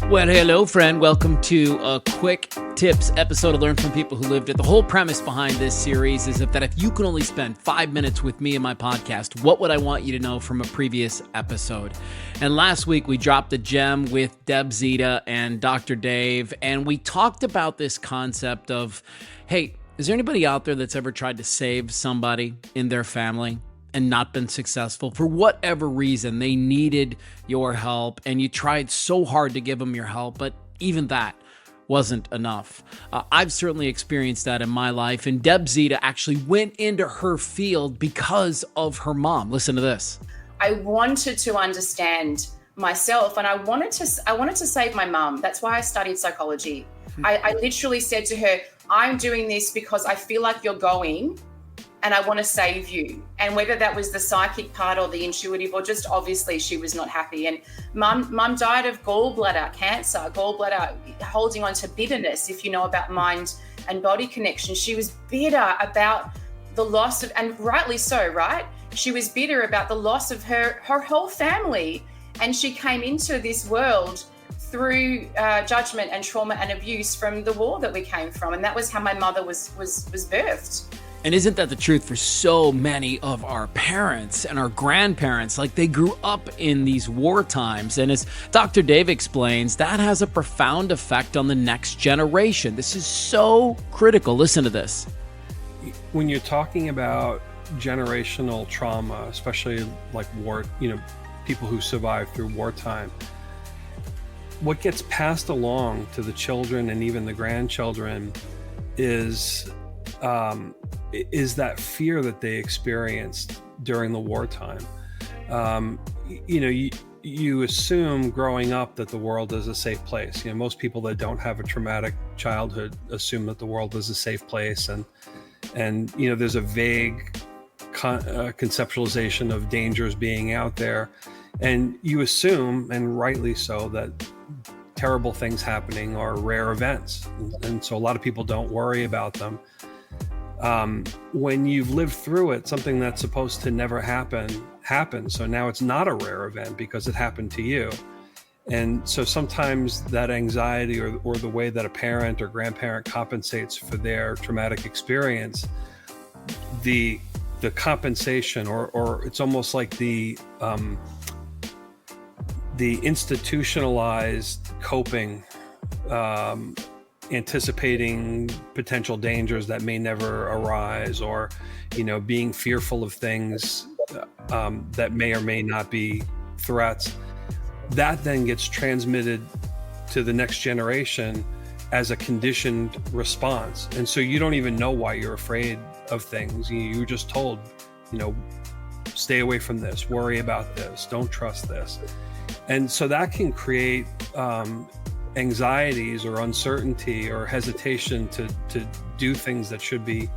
Well, hello, friend. Welcome to a quick tips episode to learn from people who lived it. The whole premise behind this series is that if you can only spend 5 minutes with me and my podcast, what would I want you to know from a previous episode? And last week, we dropped a gem with Debbie Zita and Dr. Dave, and we talked about this concept of, hey, is there anybody out there that's ever tried to save somebody in their family and not been successful? For whatever reason, they needed your help and you tried so hard to give them your help, but even that wasn't enough. I've certainly experienced that in my life, and Debbie Zita actually went into her field because of her mom. Listen to this. I wanted to understand myself, and I wanted to save my mom. That's why I studied psychology. I literally said to her, I'm doing this because I feel like you're going, and I want to save you. And whether that was the psychic part or the intuitive, or just obviously she was not happy. And mum died of gallbladder cancer, gallbladder holding on to bitterness, if you know about mind and body connection. She was bitter about the loss of, and rightly so, right? She was bitter about the loss of her whole family. And she came into this world through judgment and trauma and abuse from the war that we came from. And that was how my mother was birthed. And isn't that the truth for so many of our parents and our grandparents? Like, they grew up in these war times. And as Dr. Dave explains, that has a profound effect on the next generation. This is so critical. Listen to this. When you're talking about generational trauma, especially like war, people who survived through wartime, what gets passed along to the children and even the grandchildren is that fear that they experienced during the wartime. You assume growing up that the world is a safe place. Most people that don't have a traumatic childhood assume that the world is a safe place, and there's a vague conceptualization of dangers being out there, and you assume, and rightly so, that terrible things happening are rare events, and so a lot of people don't worry about them. When you've lived through it, something that's supposed to never happen happens. So now it's not a rare event because it happened to you. And so sometimes that anxiety or the way that a parent or grandparent compensates for their traumatic experience, the compensation, or it's almost like the institutionalized coping, anticipating potential dangers that may never arise, or being fearful of things that may or may not be threats, that then gets transmitted to the next generation as a conditioned response. And so you don't even know why you're afraid of things. You're just told, stay away from this, worry about this, don't trust this. And so that can create anxieties or uncertainty or hesitation to do things that should be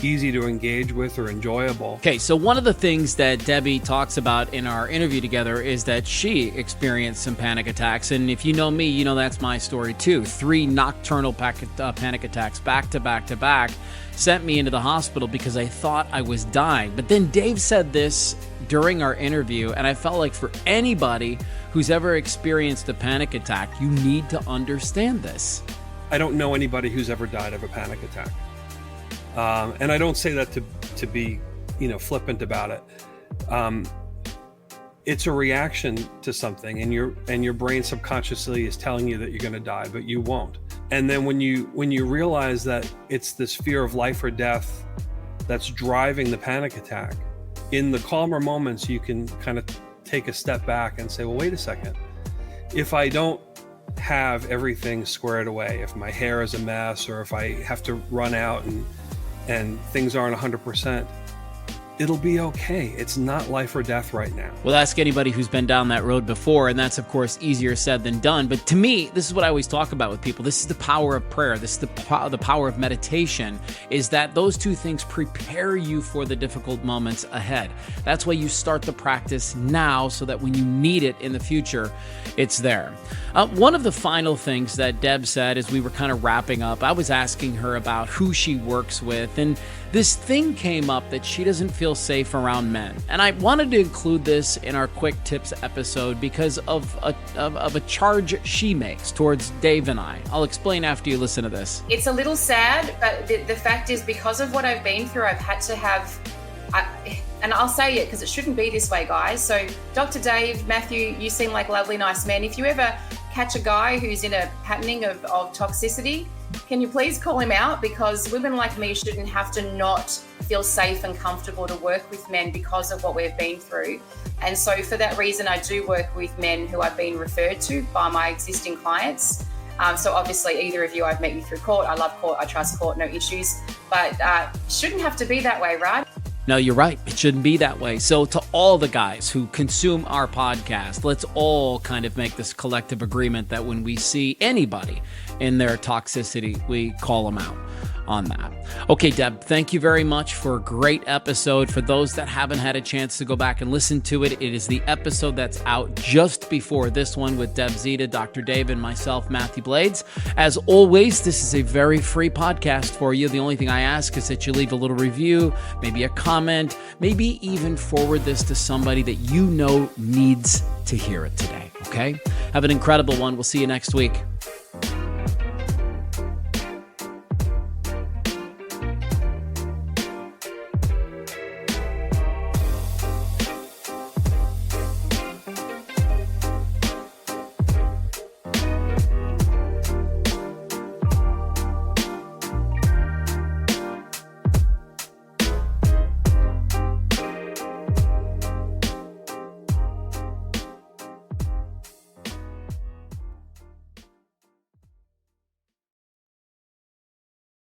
easy to engage with or enjoyable. Okay, so one of the things that Debbie talks about in our interview together is that she experienced some panic attacks. And if you know me, you know that's my story too. 3 nocturnal panic attacks back to back to back sent me into the hospital because I thought I was dying. But then Dave said this during our interview, and I felt like for anybody who's ever experienced a panic attack, you need to understand this. I don't know anybody who's ever died of a panic attack. And I don't say that to be, flippant about it. It's a reaction to something, and your brain subconsciously is telling you that you're going to die, but you won't. And then when you realize that it's this fear of life or death that's driving the panic attack, in the calmer moments, you can kind of take a step back and say, well, wait a second. If I don't have everything squared away, if my hair is a mess, or if I have to run out and things aren't 100%, it'll be okay. It's not life or death right now. Well, ask anybody who's been down that road before, and that's, of course, easier said than done. But to me, this is what I always talk about with people. This is the power of prayer. This is the power of meditation, is that those two things prepare you for the difficult moments ahead. That's why you start the practice now, so that when you need it in the future, it's there. One of the final things that Deb said as we were kind of wrapping up, I was asking her about who she works with, and this thing came up that she doesn't feel safe around men. And I wanted to include this in our quick tips episode because of a charge she makes towards Dave and I. I'll explain after you listen to this. It's a little sad, but the fact is, because of what I've been through, I've had to have, and I'll say it because it shouldn't be this way, guys. So Dr. Dave, Matthew, you seem like lovely, nice men. If you ever catch a guy who's in a patterning of toxicity, can you please call him out? Because women like me shouldn't have to not feel safe and comfortable to work with men because of what we've been through. And so for that reason, I do work with men who I've been referred to by my existing clients. So obviously either of you, I've met you through court. I love court. I trust court, no issues. But shouldn't have to be that way, right? No, you're right. It shouldn't be that way. So to all the guys who consume our podcast, let's all kind of make this collective agreement that when we see anybody in their toxicity, we call them out on that. Okay, Deb, thank you very much for a great episode. For those that haven't had a chance to go back and listen to it, it is the episode that's out just before this one with Deb Zita, Dr. Dave, and myself, Mathew Blades. As always, this is a very free podcast for you. The only thing I ask is that you leave a little review, maybe a comment, maybe even forward this to somebody that you know needs to hear it today, okay? Have an incredible one. We'll see you next week.